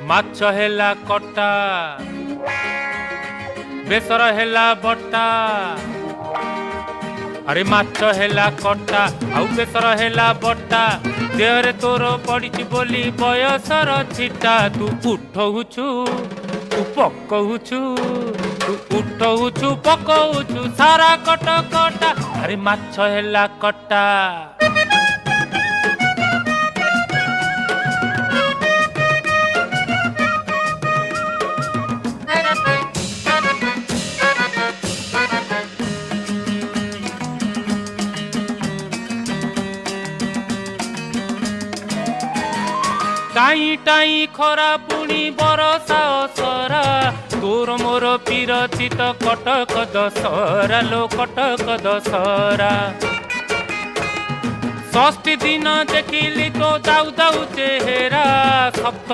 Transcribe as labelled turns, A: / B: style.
A: ମାଛ ହେଲା କଟା ବେସର ହେଲା ବଟା ଆରେ ମାଛ ହେଲା କଟା ଆଉ ବେସର ହେଲା ବଟା ଦେହରେ ତୋର ପଡ଼ିଛି ବୋଲି ବୟସର ଛିଟା ତୁ ଉଠଉଛୁ ତୁ ପକଉଛୁ ତୁ ଉଠଉଛୁ ପକଉଛୁ ସାରା କଟ କଟା ଆରେ ମାଛ ହେଲା କଟା टाई टाई खरा पुणी बरसा असरा तोर मोर पीरती तो कटक दशहरा लो कटक दशहरा षष्ठी दिन देखिली तो दाऊ दाऊ चेहरा सप्त